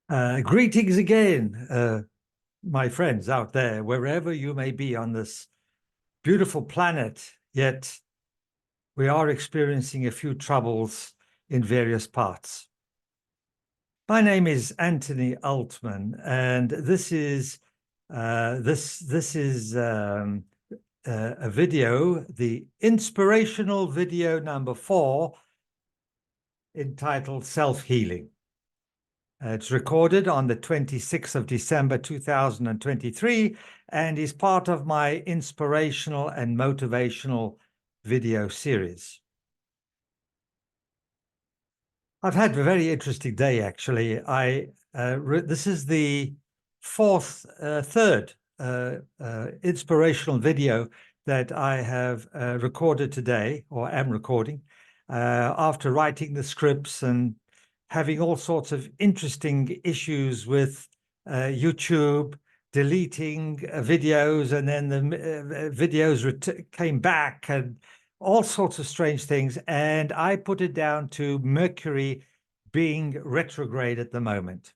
Greetings again, my friends out there, wherever you may be on this beautiful planet, yet we are experiencing a few troubles in various parts. My name is Anthony Altman, and this is a video, the inspirational video number 4, entitled Self-Healing. It's recorded on the 26th of December 2023 and is part of my inspirational and motivational video series. I've had a very interesting day, actually. This is the third inspirational video that I have recorded today, or am recording, after writing the scripts and having all sorts of interesting issues with YouTube, deleting videos, and then the videos came back, and all sorts of strange things. And I put it down to Mercury being retrograde at the moment.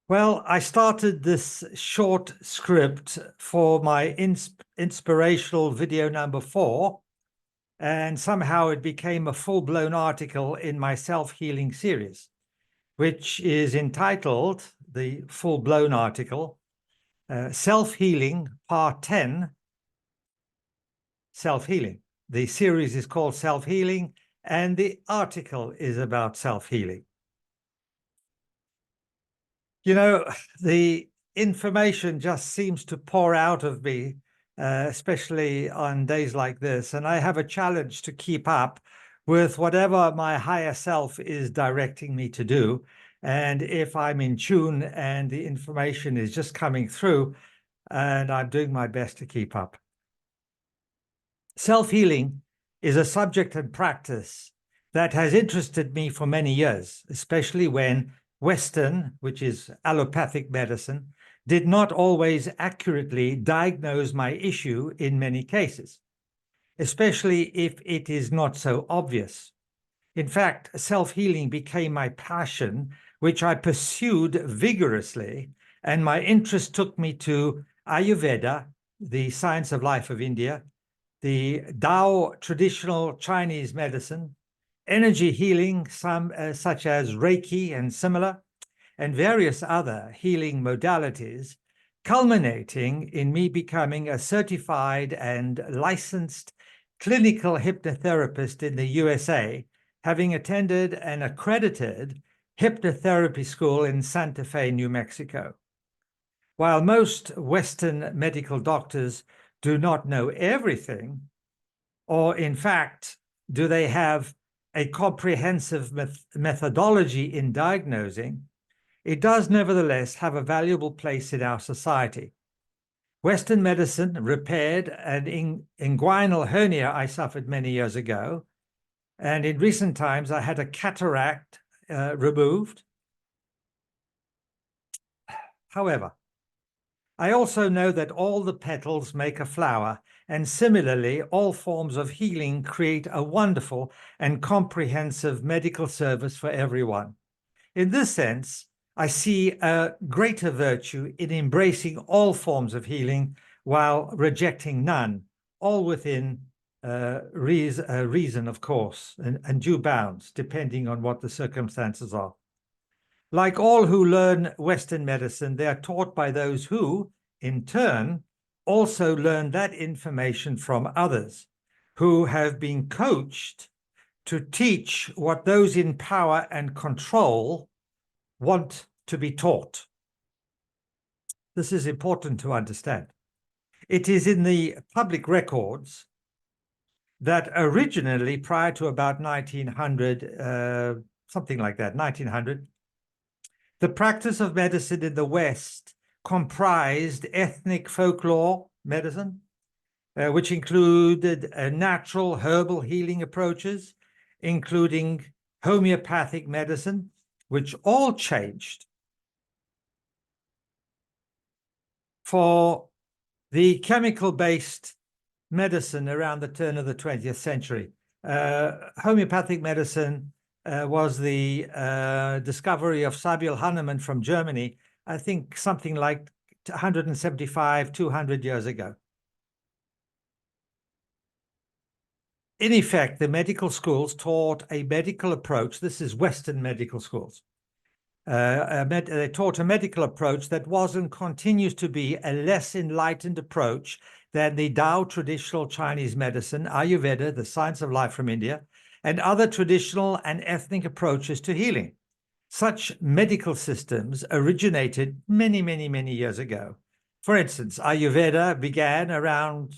Well, I started this short script for my inspirational video number 4, and somehow it became a full-blown article in my self-healing series, which is entitled, the full-blown article, Self-Healing Part 10, Self-Healing. The series is called Self-Healing, and the article is about self-healing. You know, the information just seems to pour out of me, especially on days like this. And I have a challenge to keep up with whatever my higher self is directing me to do. And if I'm in tune and the information is just coming through, and I'm doing my best to keep up. Self-healing is a subject and practice that has interested me for many years, especially when Western, which is allopathic medicine, did not always accurately diagnose my issue in many cases, especially if it is not so obvious. In fact, self-healing became my passion, which I pursued vigorously, and my interest took me to Ayurveda, the science of life of India, the Tao traditional Chinese medicine, energy healing, such as Reiki and similar, and various other healing modalities, culminating in me becoming a certified and licensed clinical hypnotherapist in the USA, having attended an accredited hypnotherapy school in Santa Fe, New Mexico. While most Western medical doctors do not know everything, or in fact, do they have a comprehensive methodology in diagnosing, it does nevertheless have a valuable place in our society. Western medicine repaired an inguinal hernia I suffered many years ago, and in recent times I had a cataract removed. However, I also know that all the petals make a flower, and similarly, all forms of healing create a wonderful and comprehensive medical service for everyone. In this sense, I see a greater virtue in embracing all forms of healing while rejecting none, all within reason, of course, and due bounds, depending on what the circumstances are. Like all who learn Western medicine, they are taught by those who, in turn, also learn that information from others who have been coached to teach what those in power and control want to be taught. This is important to understand. It is in the public records that originally, prior to about 1900, something like that, 1900, the practice of medicine in the West comprised ethnic folklore medicine, which included natural herbal healing approaches, including homeopathic medicine, which all changed for the chemical-based medicine around the turn of the 20th century. Homeopathic medicine was the discovery of Samuel Hahnemann from Germany, I think something like 175, 200 years ago. In effect, the medical schools taught a medical approach. This is Western medical schools. They taught a medical approach that was and continues to be a less enlightened approach than the Tao traditional Chinese medicine, Ayurveda, the science of life from India, and other traditional and ethnic approaches to healing. Such medical systems originated many, many, many years ago. For instance, Ayurveda began around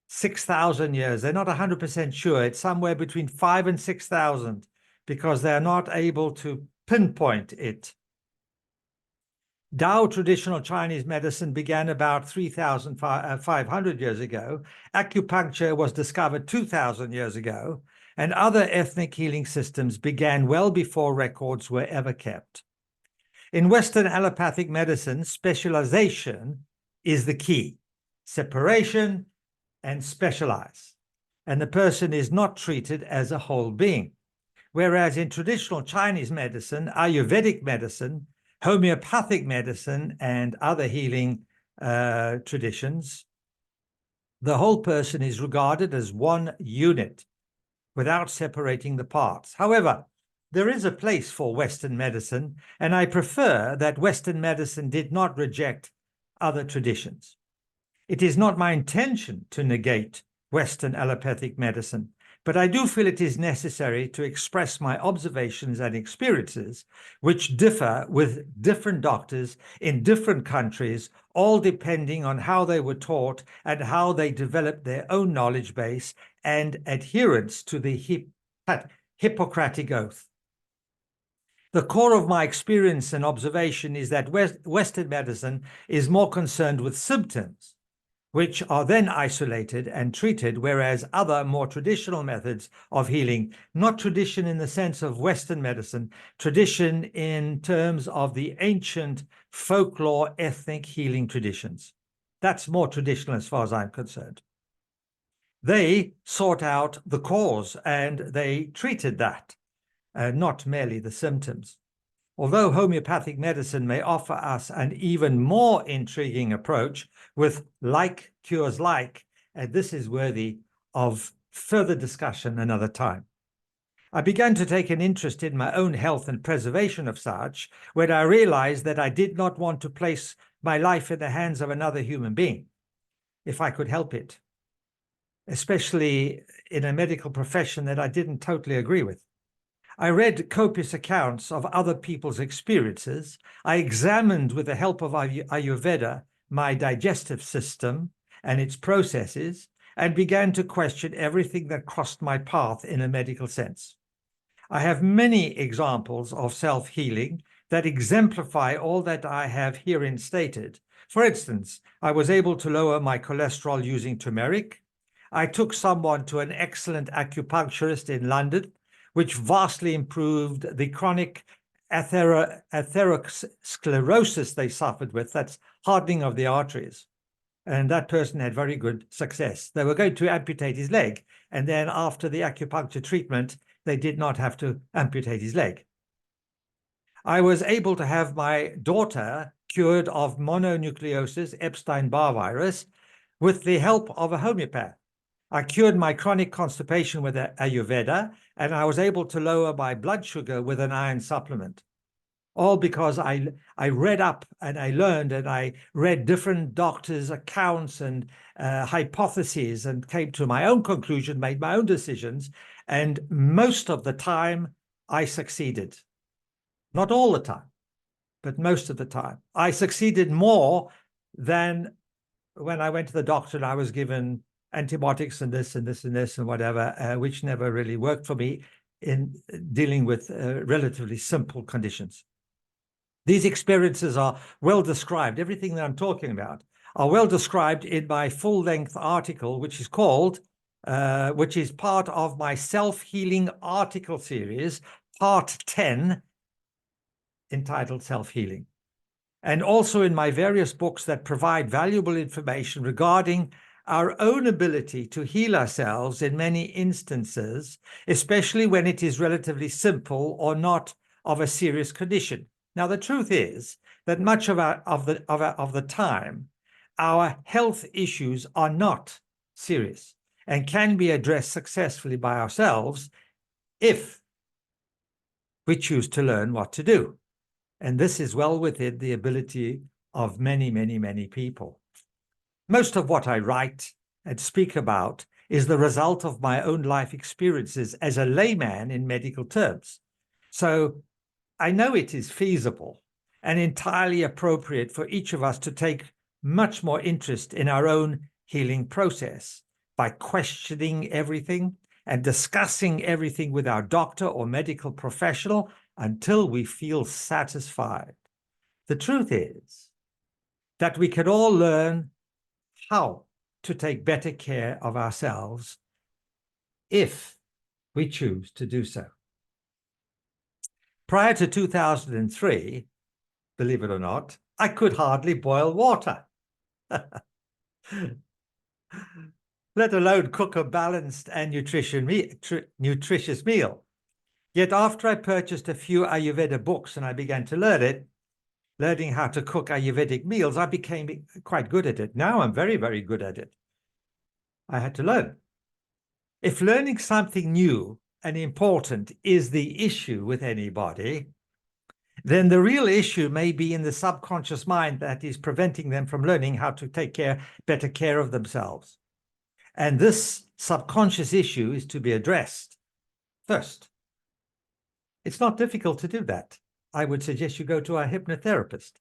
6,000 years. They're not 100% sure. It's somewhere between 5,000 and 6,000 because they're not able to pinpoint it. Tao traditional Chinese medicine began about 3,500 years ago. Acupuncture was discovered 2,000 years ago, and other ethnic healing systems began well before records were ever kept. In Western allopathic medicine, specialization is the key. Separation and specialize. And the person is not treated as a whole being. Whereas in traditional Chinese medicine, Ayurvedic medicine, homeopathic medicine, and other healing traditions, the whole person is regarded as one unit without separating the parts. However, there is a place for Western medicine, and I prefer that Western medicine did not reject other traditions. It is not my intention to negate Western allopathic medicine, but I do feel it is necessary to express my observations and experiences, which differ with different doctors in different countries, all depending on how they were taught and how they developed their own knowledge base and adherence to the Hippocratic Oath. The core of my experience and observation is that Western medicine is more concerned with symptoms, which are then isolated and treated, whereas other more traditional methods of healing, not tradition in the sense of Western medicine, tradition in terms of the ancient folklore ethnic healing traditions. That's more traditional as far as I'm concerned. They sought out the cause and they treated that, not merely the symptoms. Although homeopathic medicine may offer us an even more intriguing approach with like cures like, and this is worthy of further discussion another time. I began to take an interest in my own health and preservation of such when I realized that I did not want to place my life in the hands of another human being, if I could help it, especially in a medical profession that I didn't totally agree with. I read copious accounts of other people's experiences. I examined, with the help of Ayurveda, my digestive system and its processes, and began to question everything that crossed my path in a medical sense. I have many examples of self-healing that exemplify all that I have herein stated. For instance, I was able to lower my cholesterol using turmeric. I took someone to an excellent acupuncturist in London, which vastly improved the chronic atherosclerosis they suffered with. That's hardening of the arteries. And that person had very good success. They were going to amputate his leg. And then after the acupuncture treatment, they did not have to amputate his leg. I was able to have my daughter cured of mononucleosis, Epstein-Barr virus, with the help of a homeopath. I cured my chronic constipation with Ayurveda, and I was able to lower my blood sugar with an iron supplement. All because I read up and I learned and I read different doctors' accounts and hypotheses and came to my own conclusion, made my own decisions, and most of the time I succeeded. Not all the time, but most of the time. I succeeded more than when I went to the doctor and I was given antibiotics and this and this and this and whatever, which never really worked for me in dealing with relatively simple conditions. These experiences are well described. Everything that I'm talking about are well described in my full-length article, which is called, which is part of my self-healing article series, part 10, entitled Self-Healing. And also in my various books that provide valuable information regarding our own ability to heal ourselves in many instances, especially when it is relatively simple or not of a serious condition. Now, the truth is that much of the time, our health issues are not serious and can be addressed successfully by ourselves if we choose to learn what to do. And this is well within the ability of many, many, many people. Most of what I write and speak about is the result of my own life experiences as a layman in medical terms. So I know it is feasible and entirely appropriate for each of us to take much more interest in our own healing process by questioning everything and discussing everything with our doctor or medical professional until we feel satisfied. The truth is that we can all learn how to take better care of ourselves if we choose to do so. Prior to 2003, believe it or not, I could hardly boil water, let alone cook a balanced and nutritious meal. Yet after I purchased a few Ayurveda books and I began to learning how to cook Ayurvedic meals, I became quite good at it. Now I'm very, very good at it. I had to learn. If learning something new and important is the issue with anybody, then the real issue may be in the subconscious mind that is preventing them from learning how to take better care of themselves. And this subconscious issue is to be addressed first. It's not difficult to do that. I would suggest you go to a hypnotherapist.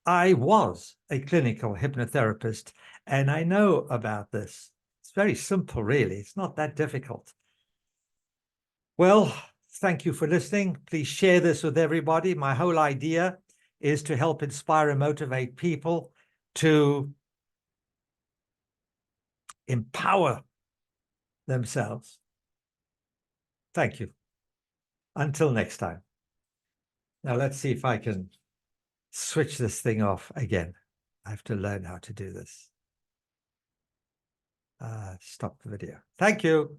I was a clinical hypnotherapist, and I know about this. It's very simple, really. It's not that difficult. Well, thank you for listening. Please share this with everybody. My whole idea is to help inspire and motivate people to empower themselves. Thank you. Until next time. Now let's see if I can switch this thing off again. I have to learn how to do this. Stop the video. Thank you.